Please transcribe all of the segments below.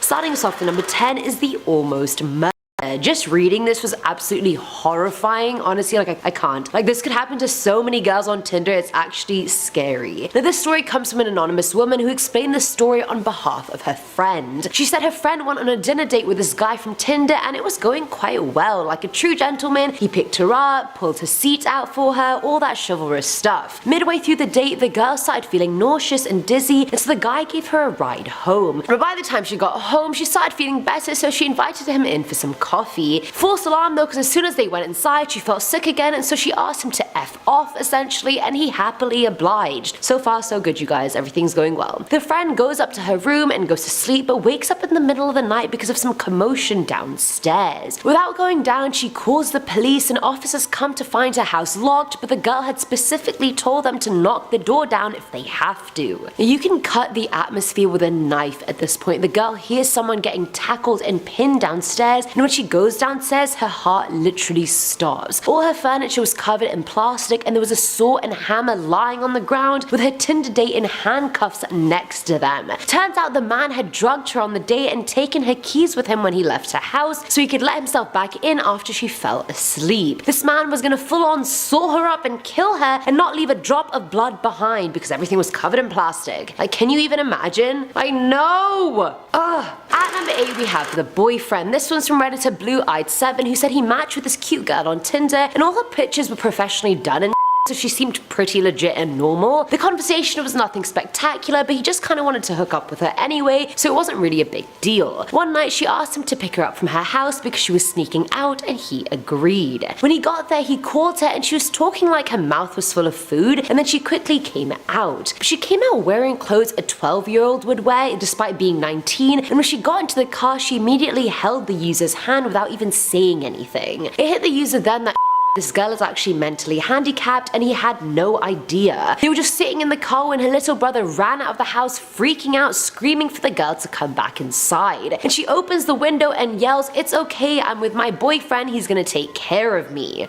Starting us off at number 10 is the almost murder. Just reading this was absolutely horrifying. Honestly, I can't. This could happen to so many girls on Tinder, it's actually scary. Now, this story comes from an anonymous woman who explained the story on behalf of her friend. She said her friend went on a dinner date with this guy from Tinder and it was going quite well. Like a true gentleman, he picked her up, pulled her seat out for her, all that chivalrous stuff. Midway through the date, the girl started feeling nauseous and dizzy, and so the guy gave her a ride home. But by the time she got home, she started feeling better, so she invited him in for some coffee. False alarm though, because as soon as they went inside, she felt sick again, and so she asked him to F off essentially, and he happily obliged. So far so good, you guys, everything's going well. The friend goes up to her room and goes to sleep, but wakes up in the middle of the night because of some commotion downstairs. Without going down, she calls the police, and officers come to find her house locked, but the girl had specifically told them to knock the door down if they have to. You can cut the atmosphere with a knife at this point. The girl hears someone getting tackled and pinned downstairs, and when she goes downstairs, her heart literally stops. All her furniture was covered in plastic, and there was a saw and hammer lying on the ground with her Tinder date in handcuffs next to them. Turns out the man had drugged her on the date and taken her keys with him when he left her house so he could let himself back in after she fell asleep. This man was gonna full on saw her up and kill her and not leave a drop of blood behind because everything was covered in plastic. Can you even imagine? I know! Ugh. At number 8 we have the boyfriend. This one's from Redditor Blue-Eyed 7, who said he matched with this cute girl on Tinder and all her pictures were professionally done and so she seemed pretty legit and normal. The conversation was nothing spectacular, but he just kinda wanted to hook up with her anyway, so it wasn't really a big deal. One night she asked him to pick her up from her house because she was sneaking out, and he agreed. When he got there, he called her and she was talking like her mouth was full of food, and then she quickly came out. But she came out wearing clothes a 12-year-old would wear despite being 19, and when she got into the car, she immediately held the user's hand without even saying anything. It hit the user then that this girl is actually mentally handicapped, and he had no idea. They were just sitting in the car when her little brother ran out of the house freaking out, screaming for the girl to come back inside. And she opens the window and yells, "It's okay, I'm with my boyfriend, he's gonna take care of me."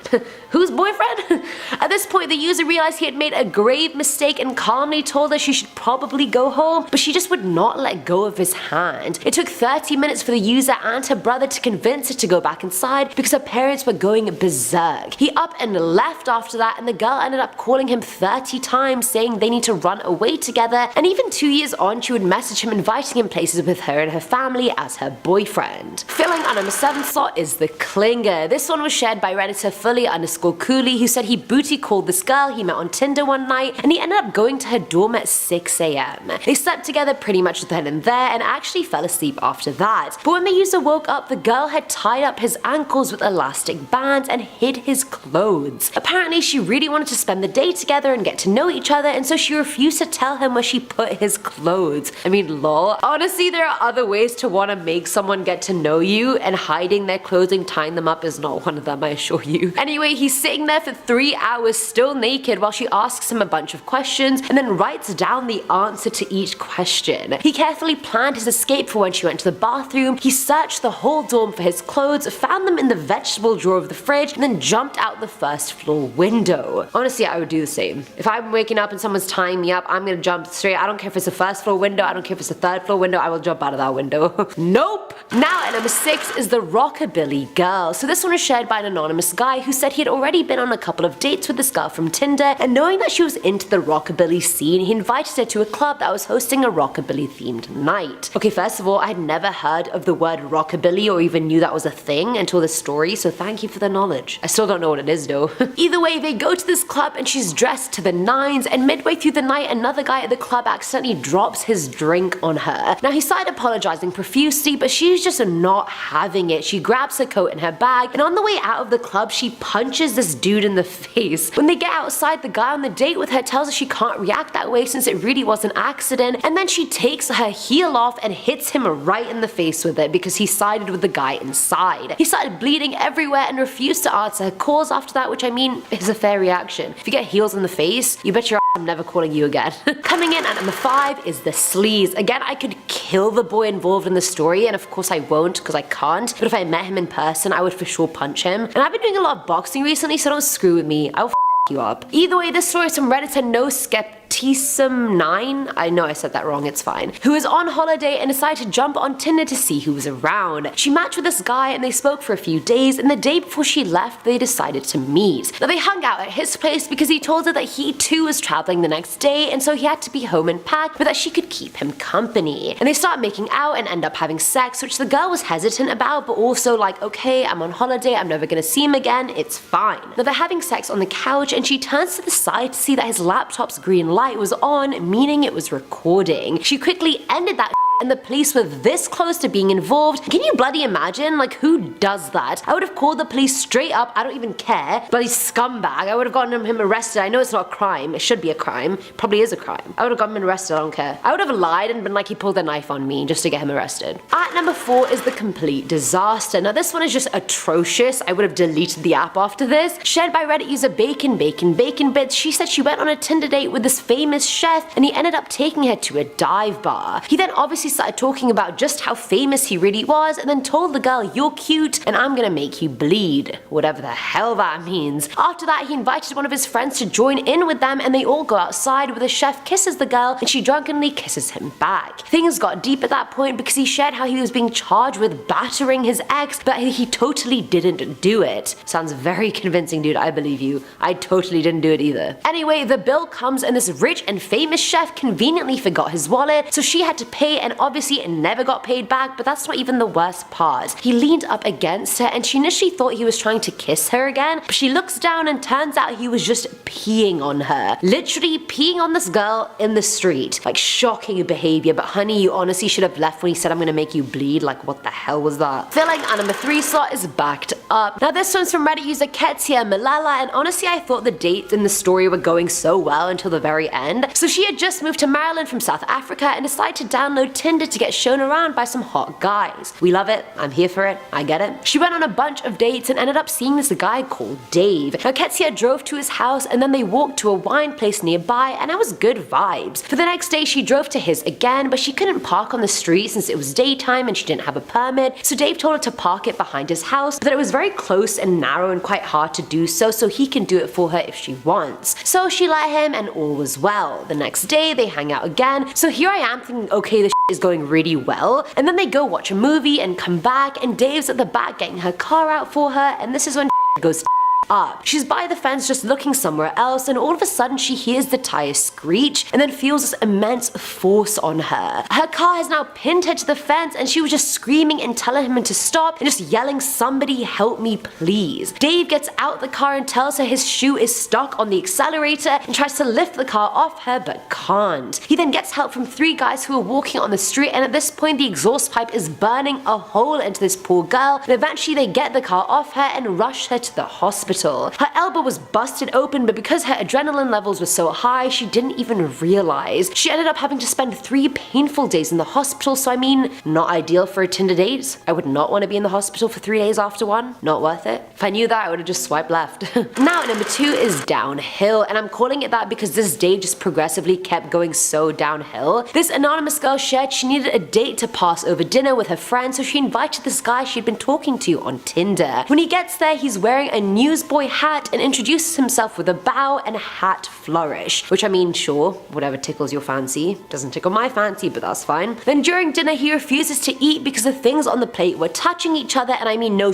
Whose boyfriend? At this point, the user realized he had made a grave mistake and calmly told her she should probably go home, but she just would not let go of his hand. It took 30 minutes for the user and her brother to convince her to go back inside because her parents were going berserk. He up and left after that, and the girl ended up calling him 30 times saying they need to run away together, and even 2 years on she would message him inviting him places with her and her family as her boyfriend. Filling our number 7 slot is the clinger. This one was shared by Redditor Fully_Cooley, who said he booty called this girl he met on Tinder one night, and he ended up going to her dorm at 6 AM. They slept together pretty much then and there and actually fell asleep after that. But when the user woke up, the girl had tied up his ankles with elastic bands and hid his clothes. Apparently she really wanted to spend the day together and get to know each other, and so she refused to tell him where she put his clothes. I mean, lol. Honestly, there are other ways to want to make someone get to know you, and hiding their clothing, tying them up is not one of them, I assure you. Anyway, he's sitting there for 3 hours still naked while she asks him a bunch of questions and then writes down the answer to each question. He carefully planned his escape for when she went to the bathroom. He searched the whole dorm for his clothes, found them in the vegetable drawer of the fridge, and then jumped out the first floor window. Honestly, I would do the same. If I'm waking up and someone's tying me up, I'm gonna jump straight. I don't care if it's a first floor window, I don't care if it's a third floor window, I will jump out of that window. Nope! Now at number 6 is the rockabilly girl. So this one was shared by an anonymous guy who said he had already been on a couple of dates with this girl from Tinder, and knowing that she was into the rockabilly scene, he invited her to a club that was hosting a rockabilly themed night. Okay, first of all, I had never heard of the word rockabilly or even knew that was a thing until this story, so thank you for the knowledge. I still don't know what it is though. Either way, they go to this club and she's dressed to the nines, and midway through the night another guy at the club accidentally drops his drink on her. Now he started apologizing profusely, but she's just not having it. She grabs her coat and her bag, and on the way out of the club she punches this dude in the face. When they get outside, the guy on the date with her tells her she can't react that way since it really was an accident, and then she takes her heel off and hits him right in the face with it because he sided with the guy inside. He started bleeding everywhere and refused to answer her calls after that, which I mean is a fair reaction. If you get heels in the face, you bet your ass I'm never calling you again. Coming in at number 5 is the sleaze. Again, I could kill the boy involved in the story, and of course I won't because I can't, but if I met him in person I would for sure punch him. And I've been doing a lot of boxing recently, so don't screw with me. I'll you up. Either way, this story is from Redditor No Skeptic Tsum9, I know I said that wrong, it's fine, who was on holiday and decided to jump on Tinder to see who was around. She matched with this guy and they spoke for a few days, and the day before she left they decided to meet. Now they hung out at his place because he told her that he too was traveling the next day and so he had to be home and pack, but that she could keep him company. And they start making out and end up having sex, which the girl was hesitant about, but also like, okay, I'm on holiday, I'm never gonna see him again, it's fine. Now they're having sex on the couch and she turns to the side to see that his laptop's green light was on, meaning it was recording. She quickly ended that and the police were this close to being involved. Can you bloody imagine? Like, who does that? I would have called the police straight up, I don't even care. Bloody scumbag. I would have gotten him arrested. I know it's not a crime. It should be a crime. Probably is a crime. I would have gotten him arrested, I don't care. I would have lied and been like he pulled a knife on me just to get him arrested. At number 4 is the complete disaster. Now this one is just atrocious. I would have deleted the app after this. Shared by Reddit user Bacon Bits, she said she went on a Tinder date with this famous chef and he ended up taking her to a dive bar. He then obviously started talking about just how famous he really was and then told the girl, "You're cute and I'm gonna make you bleed," whatever the hell that means. After that he invited one of his friends to join in with them and they all go outside where the chef kisses the girl and she drunkenly kisses him back. Things got deep at that point because he shared how he was being charged with battering his ex, but he totally didn't do it. Sounds very convincing, dude, I believe you. I totally didn't do it either. Anyway, the bill comes and this rich and famous chef conveniently forgot his wallet, so she had to pay and obviously it never got paid back, but that's not even the worst part. He leaned up against her and she initially thought he was trying to kiss her again, but she looks down and turns out he was just peeing on her. Literally peeing on this girl in the street. Like, shocking behavior, but honey, you honestly should have left when he said I'm gonna make you bleed. Like, what the hell was that? Filling our number 3 slot is backed up. Now this one's from Reddit user Ketsia Malala, and honestly I thought the dates in the story were going so well until the very end. So she had just moved to Maryland from South Africa and decided to download Tinder to get shown around by some hot guys. We love it, I'm here for it, I get it. She went on a bunch of dates and ended up seeing this guy called Dave. Now Ketsia drove to his house and then they walked to a wine place nearby and it was good vibes. For the next day she drove to his again, but she couldn't park on the street since it was daytime and she didn't have a permit, so Dave told her to park it behind his house, but it was very close and narrow and quite hard to do so he can do it for her if she wants. So she let him and all was well. The next day they hang out again, so here I am thinking, okay, this is going really well, and then they go watch a movie and come back and Dave's at the back getting her car out for her, and this is when goes up. She's by the fence just looking somewhere else and all of a sudden she hears the tire screech and then feels this immense force on her. Her car has now pinned her to the fence and she was just screaming and telling him to stop and just yelling, "Somebody help me please." Dave gets out the car and tells her his shoe is stuck on the accelerator and tries to lift the car off her but can't. He then gets help from 3 guys who are walking on the street and at this point the exhaust pipe is burning a hole into this poor girl and eventually they get the car off her and rush her to the hospital. Her elbow was busted open, but because her adrenaline levels were so high, she didn't even realize. She ended up having to spend 3 painful days in the hospital, so I mean, not ideal for a Tinder date. I would not want to be in the hospital for 3 days after one. Not worth it. If I knew that, I would have just swiped left. Now, number 2 is downhill, and I'm calling it that because this day just progressively kept going so downhill. This anonymous girl shared she needed a date to pass over dinner with her friend, so she invited this guy she'd been talking to on Tinder. When he gets there, he's wearing a newsboy hat and introduces himself with a bow and a hat flourish. Which I mean, sure, whatever tickles your fancy. Doesn't tickle my fancy, but that's fine. Then during dinner he refuses to eat because the things on the plate were touching each other, and I mean no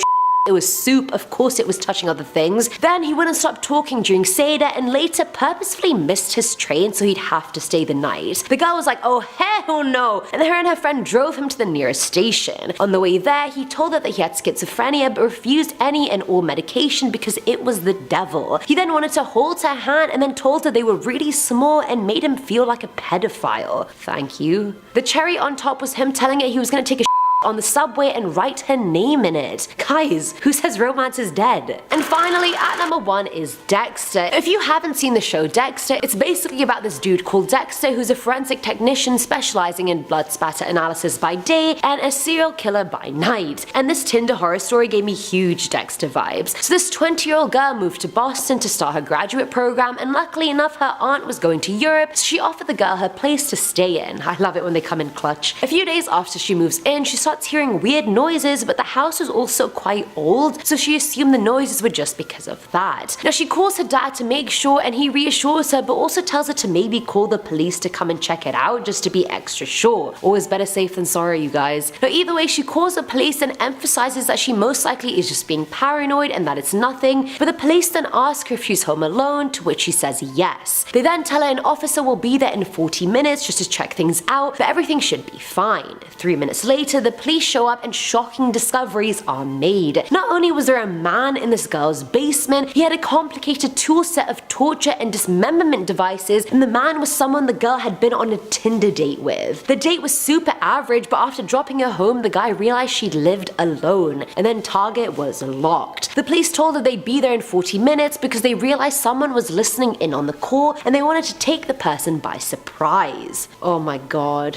it was soup, of course it was touching other things. Then he wouldn't stop talking during Seder and later purposefully missed his train so he'd have to stay the night. The girl was like, oh hell no, and her and her friend drove him to the nearest station. On the way there, he told her that he had schizophrenia but refused any and all medication because it was the devil. He then wanted to hold her hand and then told her they were really small and made him feel like a pedophile. Thank you. The cherry on top was him telling her he was gonna take a on the subway and write her name in it. Guys, who says romance is dead? And finally, at number 1 is Dexter. If you haven't seen the show Dexter, it's basically about this dude called Dexter who's a forensic technician specializing in blood spatter analysis by day and a serial killer by night. And this Tinder horror story gave me huge Dexter vibes. So this 20-year-old girl moved to Boston to start her graduate program, and luckily enough her aunt was going to Europe, so she offered the girl her place to stay in. I love it when they come in clutch. A few days after she moves in, she starts starts hearing weird noises, but the house was also quite old, so she assumed the noises were just because of that. Now she calls her dad to make sure, and he reassures her but also tells her to maybe call the police to come and check it out just to be extra sure. Always better safe than sorry, you guys. Now either way, she calls the police and emphasizes that she most likely is just being paranoid and that it's nothing, but the police then ask her if she's home alone, to which she says yes. They then tell her an officer will be there in 40 minutes just to check things out, but everything should be fine. 3 minutes later, the police show up and shocking discoveries are made. Not only was there a man in this girl's basement, he had a complicated tool set of torture and dismemberment devices, and the man was someone the girl had been on a Tinder date with. The date was super average, but after dropping her home, the guy realized she'd lived alone, and then Target was locked. The police told her they'd be there in 40 minutes because they realized someone was listening in on the call and they wanted to take the person by surprise. Oh my god.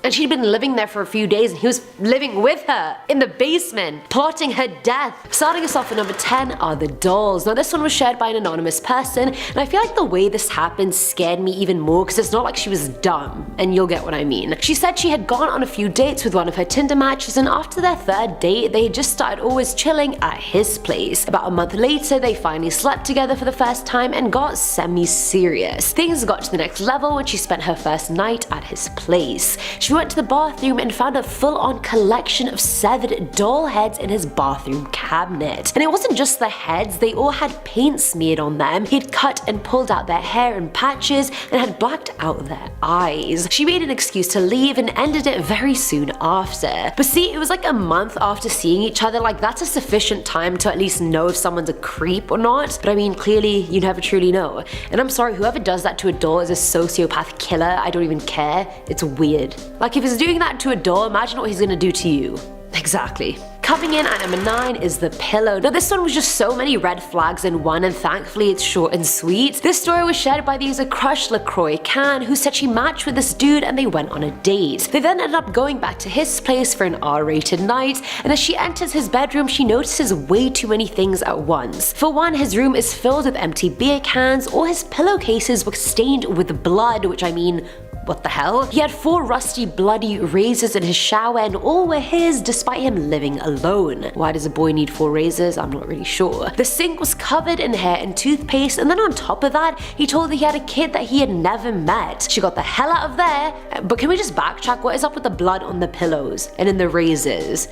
And she'd been living there for a few days and he was living with her in the basement, plotting her death. Starting us off at number 10 are the dolls. Now this one was shared by an anonymous person, and I feel like the way this happened scared me even more because it's not like she was dumb, and you'll get what I mean. She said she had gone on a few dates with one of her Tinder matches, and after their third date, they had just started always chilling at his place. About a month later, they finally slept together for the first time and got semi-serious. Things got to the next level when she spent her first night at his place. She went to the bathroom and found a full-on collection of severed doll heads in his bathroom cabinet. And it wasn't just the heads, they all had paint smeared on them. He'd cut and pulled out their hair in patches and had blacked out their eyes. She made an excuse to leave and ended it very soon after. But see, it was like a month after seeing each other, like that's a sufficient time to at least know if someone's a creep or not. But I mean, clearly you never truly know. And I'm sorry, whoever does that to a doll is a sociopath killer. I don't even care. It's weird. Like if he's doing that to a doll, imagine what he's gonna do to you. Exactly. Coming in at number 9 is the pillow. Now this one was just so many red flags in one, and thankfully it's short and sweet. This story was shared by the user Crush LaCroix Can, who said she matched with this dude and they went on a date. They then ended up going back to his place for an R-rated night, and as she enters his bedroom, she notices way too many things at once. For one, his room is filled with empty beer cans, all his pillowcases were stained with blood, which I mean, what the hell? He had 4 rusty bloody razors in his shower and all were his despite him living alone. Why does a boy need 4 razors? I'm not really sure. The sink was covered in hair and toothpaste, and then on top of that, he told her he had a kid that he had never met. She got the hell out of there. But can we just backtrack? What is up with the blood on the pillows and in the razors?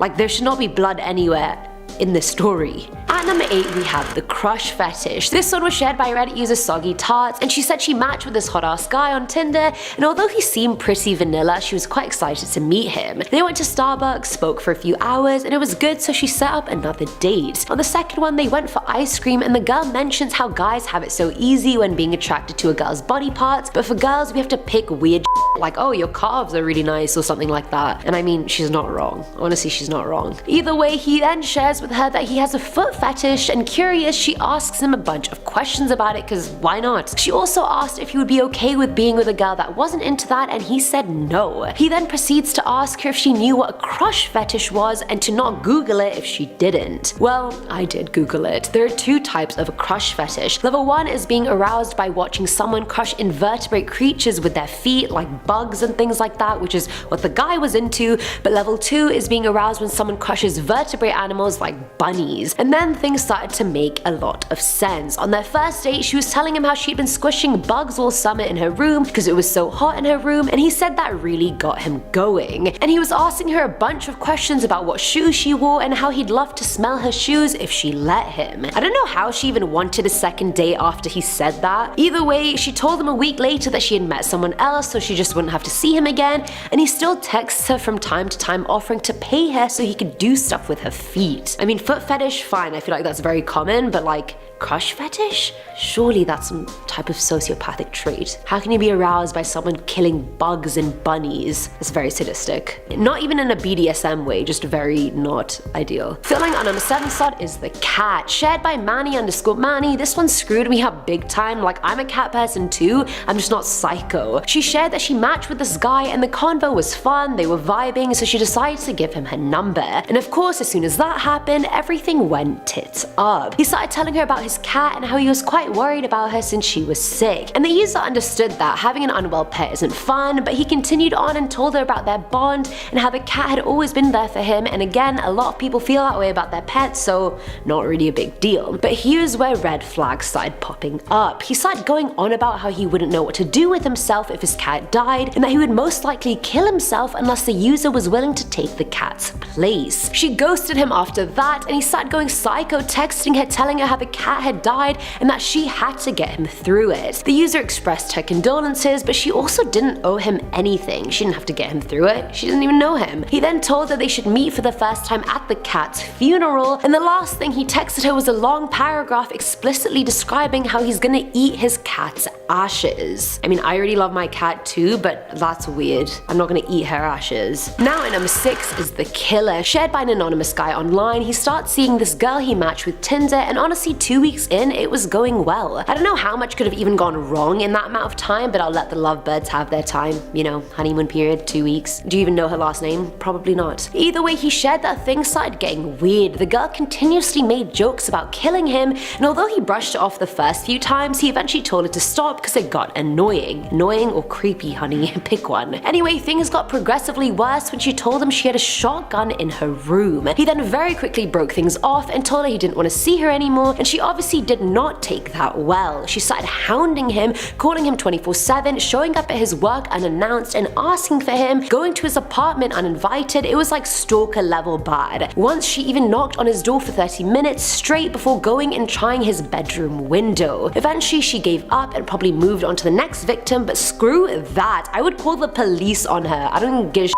Like there should not be blood anywhere in this story. At number 8 we have the crush fetish. This one was shared by Reddit user Soggy Tarts, and she said she matched with this hot ass guy on Tinder, and although he seemed pretty vanilla, she was quite excited to meet him. They went to Starbucks, spoke for a few hours, and it was good, so she set up another date. On the second one they went for ice cream, and the girl mentions how guys have it so easy when being attracted to a girl's body parts, but for girls we have to pick weird like, oh, your calves are really nice or something like that. And I mean, she's not wrong. Honestly, she's not wrong. Either way, he then shares with her that he has a foot fetish, and curious, she asks him a bunch of questions about it because why not? She also asked if he would be okay with being with a girl that wasn't into that, and he said no. He then proceeds to ask her if she knew what a crush fetish was and to not Google it if she didn't. Well, I did Google it. There are 2 types of a crush fetish. Level 1 is being aroused by watching someone crush invertebrate creatures with their feet, like bugs and things like that, which is what the guy was into, but level 2 is being aroused when someone crushes vertebrate animals like bunnies. And then things started to make a lot of sense. On their first date, she was telling him how she'd been squishing bugs all summer in her room because it was so hot in her room, and he said that really got him going. And he was asking her a bunch of questions about what shoes she wore and how he'd love to smell her shoes if she let him. I don't know how she even wanted a second date after he said that. Either way, she told him a week later that she had met someone else so she just wouldn't have to see him again, and he still texts her from time to time offering to pay her so he could do stuff with her feet. I mean, foot fetish, fine, I feel like that's very common, but like, crush fetish? Surely that's some type of sociopathic trait. How can you be aroused by someone killing bugs and bunnies? It's very sadistic. Not even in a BDSM way, just very not ideal. Filling on number 7 slot is the cat. Shared by Manny_Manny, this one screwed me up big time. Like, I'm a cat person too, I'm just not psycho. She shared that she matched with this guy and the convo was fun, they were vibing, so she decided to give him her number. And of course, as soon as that happened, everything went tits up. He started telling her about his his cat and how he was quite worried about her since she was sick. And the user understood that having an unwell pet isn't fun, but he continued on and told her about their bond and how the cat had always been there for him. And again, a lot of people feel that way about their pets, so not really a big deal. But here's where red flags started popping up. He started going on about how he wouldn't know what to do with himself if his cat died, and that he would most likely kill himself unless the user was willing to take the cat's place. She ghosted him after that, and he started going psycho, texting her telling her how the cat had died and that she had to get him through it. The user expressed her condolences, but she also didn't owe him anything. She didn't have to get him through it. She didn't even know him. He then told her they should meet for the first time at the cat's funeral, and the last thing he texted her was a long paragraph explicitly describing how he's gonna eat his cat's ashes. I mean, I already love my cat too, but that's weird. I'm not gonna eat her ashes. Now at number 6 is the killer. Shared by an anonymous guy online, he starts seeing this girl he matched with Tinder, and honestly 2 weeks in, it was going well. I don't know how much could have even gone wrong in that amount of time, but I'll let the lovebirds have their time. You know, honeymoon period, 2 weeks. Do you even know her last name? Probably not. Either way, he shared that things started getting weird. The girl continuously made jokes about killing him, and although he brushed it off the first few times, he eventually told her to stop because it got annoying. Annoying or creepy, honey? Pick one. Anyway, things got progressively worse when she told him she had a shotgun in her room. He then very quickly broke things off and told her he didn't want to see her anymore, and she obviously did not take that well. She started hounding him, calling him 24/7, showing up at his work unannounced and asking for him, going to his apartment uninvited. It was like stalker level bad. Once she even knocked on his door for 30 minutes straight before going and trying his bedroom window. Eventually she gave up and probably moved on to the next victim, but screw that. I would call the police on her. I don't even give a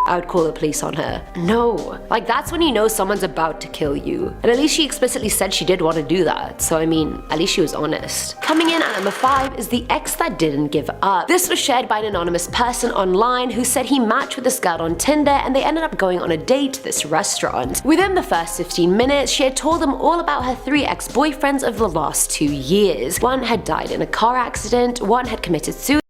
I would call the police on her. No. Like, that's when you know someone's about to kill you. And at least she explicitly said she did want to do that. So I mean, at least she was honest. Coming in at number 5 is the ex that didn't give up. This was shared by an anonymous person online who said he matched with this girl on Tinder and they ended up going on a date to this restaurant. Within the first 15 minutes, she had told them all about her 3 ex-boyfriends of the last 2 years. One had died in a car accident, one had committed suicide,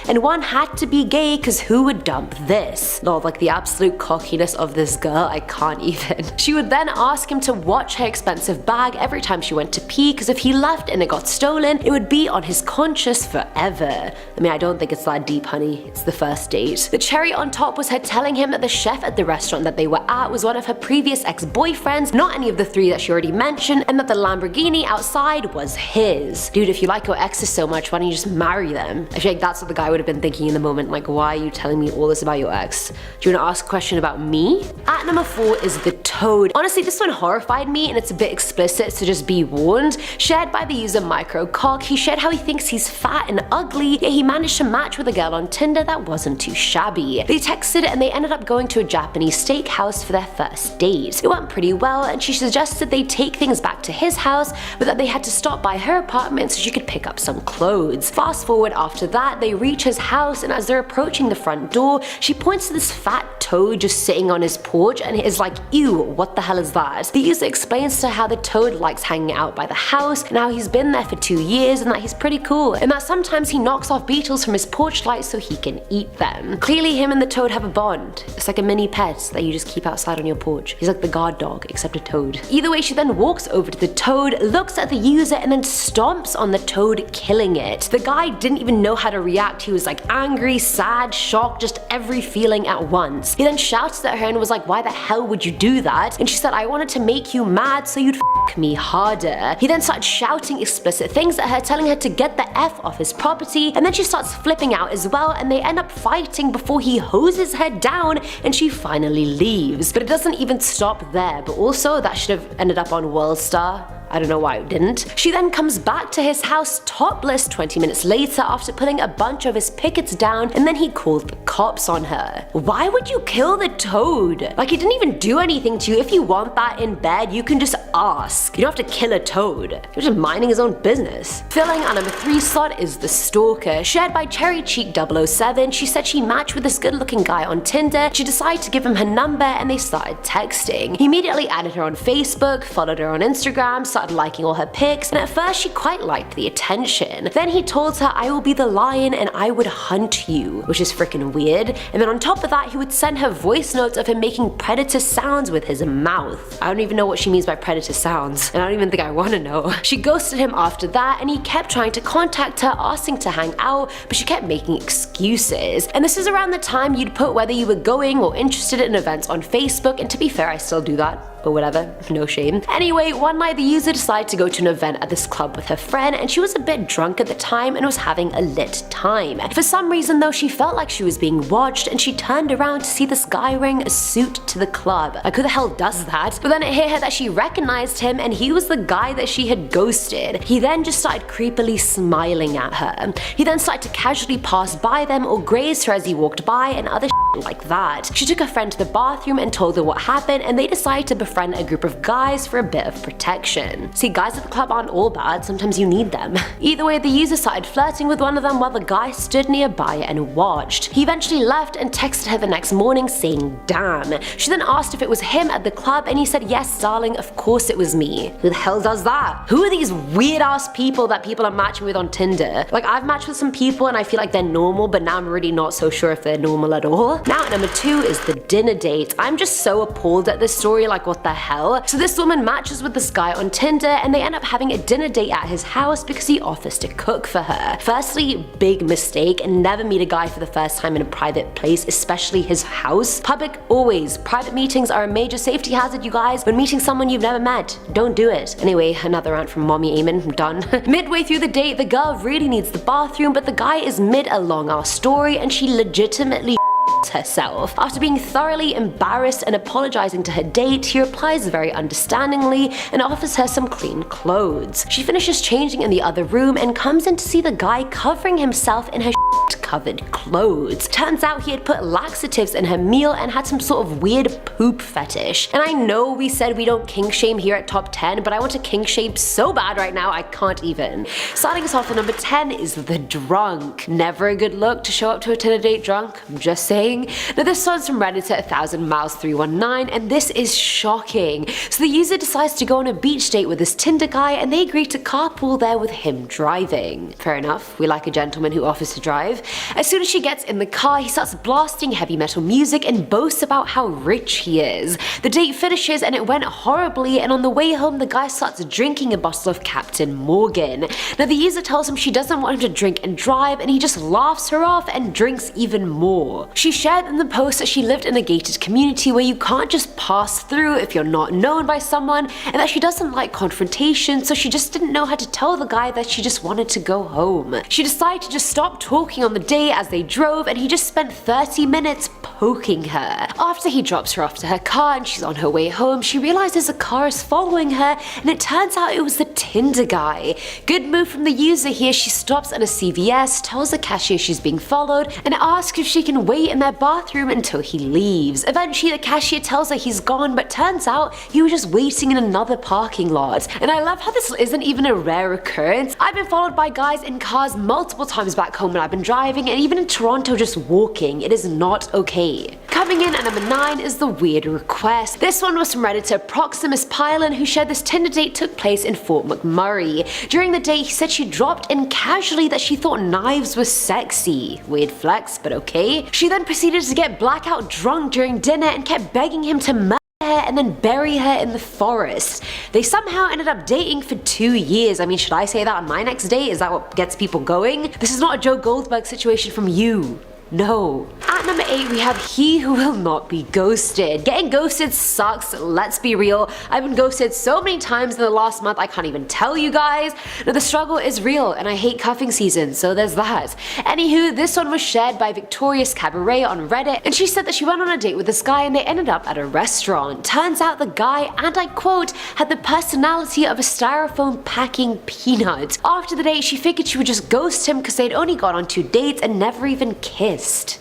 and one had to be gay because who would dump this? Lord, like the absolute cockiness of this girl, I can't even. She would then ask him to watch her expensive bag every time she went to pee because if he left and it got stolen, it would be on his conscience forever. I mean, I don't think it's that deep, honey. It's the first date. The cherry on top was her telling him that the chef at the restaurant that they were at was one of her previous ex-boyfriends, not any of the 3 that she already mentioned, and that the Lamborghini outside was his. Dude, if you like your exes so much, why don't you just marry them? I feel like that's what the guy would have been thinking in the moment, like, why are you telling me all this about your ex? Do you want to ask a question about me? At number 4 is the toad. Honestly, this one horrified me and it's a bit explicit, so just be warned. Shared by the user Microcock, he shared how he thinks he's fat and ugly, yet he managed to match with a girl on Tinder that wasn't too shabby. They texted and they ended up going to a Japanese steakhouse for their first date. It went pretty well and she suggested they take things back to his house, but that they had to stop by her apartment so she could pick up some clothes. Fast forward after that, they reach his house and as they're approaching the front door, she points to this fat toad just sitting on his porch and is like, ew, what the hell is that? The user explains to her how the toad likes hanging out by the house and how he's been there for 2 years and that he's pretty cool and that sometimes he knocks off beetles from his porch light so he can eat them. Clearly him and the toad have a bond. It's like a mini pet that you just keep outside on your porch. He's like the guard dog except a toad. Either way, she then walks over to the toad, looks at the user and then stomps on the toad, killing it. The guy didn't even know how to react. He was like angry, sad, shocked, just every feeling at once. He then shouted at her and was like, why the hell would you do that? And she said, I wanted to make you mad so you'd f me harder. He then started shouting explicit things at her, telling her to get the F off his property, and then she starts flipping out as well and they end up fighting before he hoses her down and she finally leaves. But it doesn't even stop there, but also that should have ended up on Worldstar. I don't know why it didn't. She then comes back to his house topless 20 minutes later after putting a bunch of his pickets down and then he called the cops on her. Why would you kill the toad? Like, he didn't even do anything to you. If you want that in bed, you can just ask. You don't have to kill a toad. You're just minding his own business. Filling our number 3 slot is the stalker. Shared by Cherry Cheek 007, she said she matched with this good looking guy on Tinder. She decided to give him her number and they started texting. He immediately added her on Facebook, followed her on Instagram, started liking all her pics, and at first she quite liked the attention. Then he told her, "I will be the lion and I would hunt you," which is freaking weird. And then on top of that, he would send her voice notes of him making predator sounds with his mouth. I don't even know what she means by predator sounds, and I don't even think I want to know. She ghosted him after that, and he kept trying to contact her, asking to hang out, but she kept making excuses. And this is around the time you'd put whether you were going or interested in events on Facebook, and to be fair, I still do that. But whatever, no shame. Anyway, one night the user decided to go to an event at this club with her friend, and she was a bit drunk at the time and was having a lit time. For some reason though, she felt like she was being watched, and she turned around to see this guy wearing a suit to the club. Like, who the hell does that? But then it hit her that she recognized him, and he was the guy that she had ghosted. He then just started creepily smiling at her. He then started to casually pass by them or graze her as he walked by, and other like that. She took her friend to the bathroom and told her what happened, and they decided to befriend a group of guys for a bit of protection. See, guys at the club aren't all bad, sometimes you need them. Either way, the user started flirting with one of them while the guy stood nearby and watched. He eventually left and texted her the next morning saying, "Damn." She then asked if it was him at the club, and he said, "Yes, darling, of course it was me." Who the hell does that? Who are these weird ass people that people are matching with on Tinder? Like, I've matched with some people and I feel like they're normal, but now I'm really not so sure if they're normal at all. Now at number 2 is the dinner date. I'm just so appalled at this story, like what the hell? So this woman matches with this guy on Tinder, and they end up having a dinner date at his house because he offers to cook for her. Firstly, big mistake, and never meet a guy for the first time in a private place, especially his house. Public always. Private meetings are a major safety hazard, you guys. When meeting someone you've never met, don't do it. Anyway, another rant from Mommy Eamon, I'm done. Midway through the date, the girl really needs the bathroom, but the guy is mid a long ass story, and she legitimately herself. After being thoroughly embarrassed and apologizing to her date, he replies very understandingly and offers her some clean clothes. She finishes changing in the other room and comes in to see the guy covering himself in her covered clothes. Turns out he had put laxatives in her meal and had some sort of weird poop fetish. And I know we said we don't kink shame here at top 10, but I want to kink shame so bad right now I can't even. Starting us off at number 10 is the drunk. Never a good look to show up to a Tinder date drunk, I'm just saying. Now this one's from Reddit at 1000miles319, and this is shocking. So the user decides to go on a beach date with this Tinder guy, and they agree to carpool there with him driving. Fair enough, we like a gentleman who offers to drive. As soon as she gets in the car, he starts blasting heavy metal music and boasts about how rich he is. The date finishes and it went horribly, and on the way home the guy starts drinking a bottle of Captain Morgan. Now the user tells him she doesn't want him to drink and drive, and he just laughs her off and drinks even more. She shared in the post that she lived in a gated community where you can't just pass through if you're not known by someone, and that she doesn't like confrontation, so she just didn't know how to tell the guy that she just wanted to go home. She decided to just stop talking on the day as they drove, and he just spent 30 minutes poking her. After he drops her off to her car and she's on her way home, she realizes a car is following her, and it turns out it was the Tinder guy. Good move from the user here. She stops at a CVS, tells the cashier she's being followed, and asks if she can wait in their bathroom until he leaves. Eventually the cashier tells her he's gone, but turns out he was just waiting in another parking lot. And I love how this isn't even a rare occurrence. I've been followed by guys in cars multiple times back home when I've been driving, and even in Toronto just walking. It is not okay. Coming in at number 9 is the weird request. This one was from Redditor Proximus Pylon, who shared this Tinder date took place in Fort McMurray. During the date, he said she dropped in casually that she thought knives were sexy. Weird flex, but okay. She then proceeded to get blackout drunk during dinner and kept begging him to murder her and then bury her in the forest. They somehow ended up dating for 2 years. I mean, should I say that on my next date? Is that what gets people going? This is not a Joe Goldberg situation from you. No. At number 8 we have He Who Will Not Be Ghosted. Getting ghosted sucks, let's be real. I've been ghosted so many times in the last month I can't even tell you guys. Now the struggle is real, and I hate cuffing season, so there's that. Anywho, this one was shared by Victorious Cabaret on Reddit, and she said that she went on a date with this guy and they ended up at a restaurant. Turns out the guy, and I quote, had the personality of a styrofoam packing peanut. After the date, she figured she would just ghost him because they'd only gone on 2 dates and never even kissed.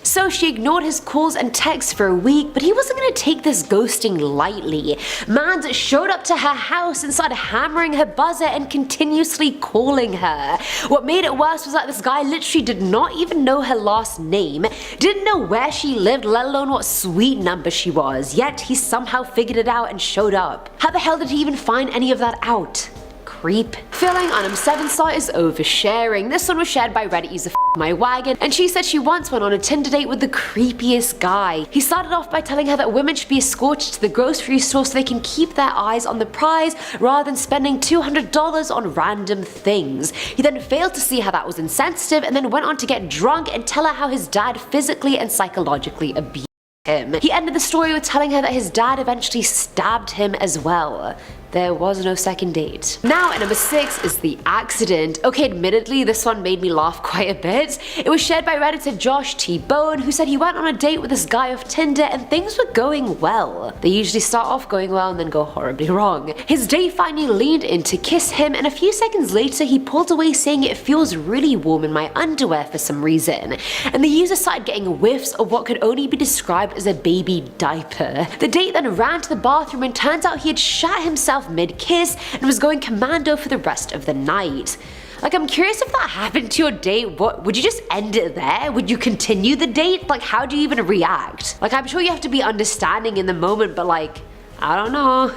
So she ignored his calls and texts for a week, but he wasn't gonna take this ghosting lightly. Mans showed up to her house and started hammering her buzzer and continuously calling her. What made it worse was that this guy literally did not even know her last name, didn't know where she lived, let alone what suite number she was, yet he somehow figured it out and showed up. How the hell did he even find any of that out? creep. Filling on number 7 slot is oversharing. This one was shared by Reddit user My Wagon, and she said she once went on a Tinder date with the creepiest guy. He started off by telling her that women should be escorted to the grocery store so they can keep their eyes on the prize rather than spending $200 on random things. He then failed to see how that was insensitive and then went on to get drunk and tell her how his dad physically and psychologically abused him. He ended the story with telling her that his dad eventually stabbed him as well. There was no second date. Now at number 6 is the accident. Okay, admittedly, this one made me laugh quite a bit. It was shared by Redditor Josh T. Bone, who said he went on a date with this guy off Tinder and things were going well. They usually start off going well and then go horribly wrong. His date finally leaned in to kiss him, and a few seconds later he pulled away saying it feels really warm in my underwear for some reason. And the user started getting whiffs of what could only be described as a baby diaper. The date then ran to the bathroom and turns out he had shat himself mid-kiss and was going commando for the rest of the night. Like, I'm curious if that happened to your date, what, would you just end it there? Would you continue the date? Like, how do you even react? Like, I'm sure you have to be understanding in the moment, but like, I don't know.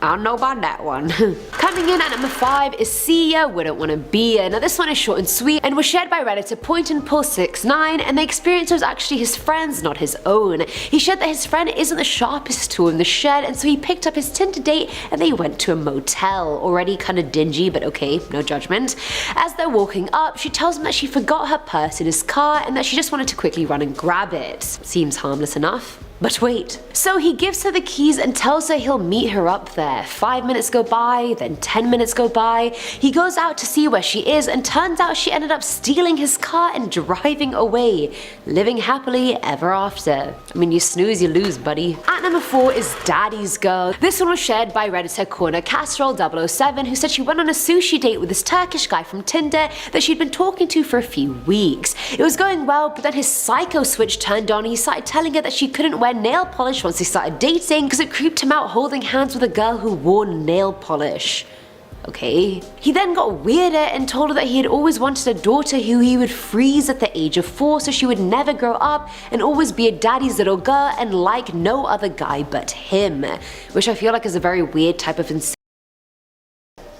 I don't know about that one. Coming in at number 5 is See Ya, Wouldn't Wanna Be Ya. Now this one is short and sweet and was shared by Redditor PointandPull69, and the experience was actually his friend's, not his own. He shared that his friend isn't the sharpest tool in the shed, and so he picked up his Tinder date and they went to a motel. Already kinda dingy, but okay, no judgment. As they're walking up, she tells him that she forgot her purse in his car and that she just wanted to quickly run and grab it. Seems harmless enough. But wait. So he gives her the keys and tells her he'll meet her up there. 5 minutes go by, then 10 minutes go by. He goes out to see where she is and turns out she ended up stealing his car and driving away. Living happily ever after. I mean, you snooze, you lose, buddy. At number 4 is Daddy's Girl. This one was shared by Redditor Corner Casserole 007, who said she went on a sushi date with this Turkish guy from Tinder that she'd been talking to for a few weeks. It was going well, but then his psycho switch turned on and he started telling her that she couldn't wear nail polish once they started dating because it creeped him out holding hands with a girl who wore nail polish. Okay. He then got weirder and told her that he had always wanted a daughter who he would freeze at the age of 4 so she would never grow up and always be a daddy's little girl and like no other guy but him. Which I feel like is a very weird type of insane.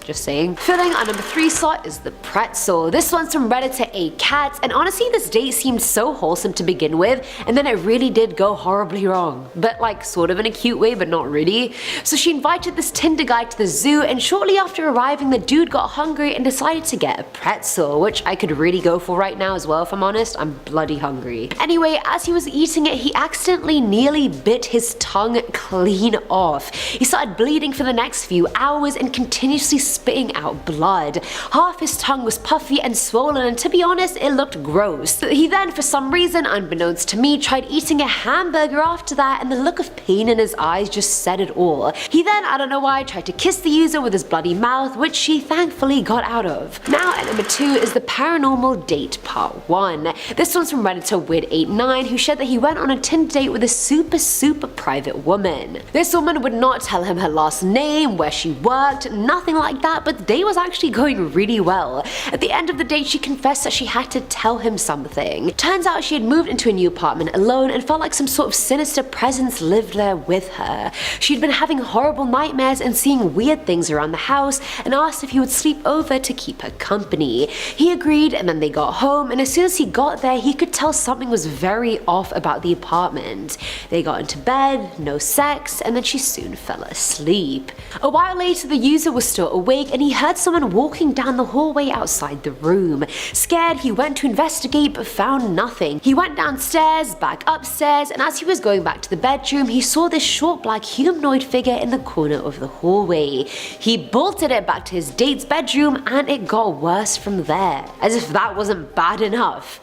Just saying. Filling on number 3 slot is the pretzel. This one's from Redditor A-Cats, and honestly this date seemed so wholesome to begin with, and then it really did go horribly wrong. But like sort of in a cute way, but not really. So she invited this Tinder guy to the zoo, and shortly after arriving the dude got hungry and decided to get a pretzel, which I could really go for right now as well if I'm honest. I'm bloody hungry. Anyway, as he was eating it, he accidentally nearly bit his tongue clean off. He started bleeding for the next few hours and continuously spitting out blood. Half his tongue was puffy and swollen, and to be honest, it looked gross. He then, for some reason, unbeknownst to me, tried eating a hamburger after that, and the look of pain in his eyes just said it all. He then, I don't know why, tried to kiss the user with his bloody mouth, which she thankfully got out of. Now at number 2 is the paranormal date part 1. This one's from Redditor Wid89, who shared that he went on a Tinder date with a super private woman. This woman would not tell him her last name, where she worked, nothing like that, but the day was actually going really well. At the end of the date, she confessed that she had to tell him something. Turns out she had moved into a new apartment alone and felt like some sort of sinister presence lived there with her. She'd been having horrible nightmares and seeing weird things around the house and asked if he would sleep over to keep her company. He agreed, and then they got home, and as soon as he got there, he could tell something was very off about the apartment. They got into bed, no sex, and then she soon fell asleep. A while later, the user was still awake and he heard someone walking down the hallway outside the room. Scared, he went to investigate but found nothing. He went downstairs, back upstairs, and as he was going back to the bedroom, he saw this short black humanoid figure in the corner of the hallway. He bolted it back to his date's bedroom, and it got worse from there. As if that wasn't bad enough.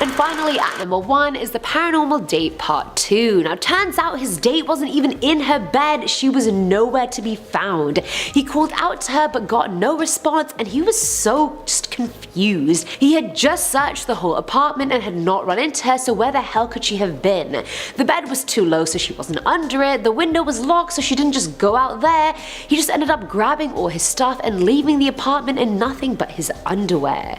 And finally, at number 1 is the paranormal date part 2. Now turns out his date wasn't even in her bed, she was nowhere to be found. He called out to her but got no response, and he was so just confused. He had just searched the whole apartment and had not run into her, so where the hell could she have been? The bed was too low so she wasn't under it, the window was locked so she didn't just go out there. He just ended up grabbing all his stuff and leaving the apartment in nothing but his underwear.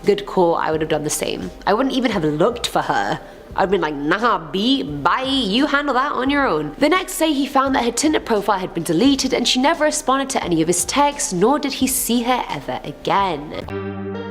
Good call, I would have done the same. I wouldn't even have looked for her. I'd been like, nah, B, bye, you handle that on your own. The next day he found that her Tinder profile had been deleted and she never responded to any of his texts, nor did he see her ever again.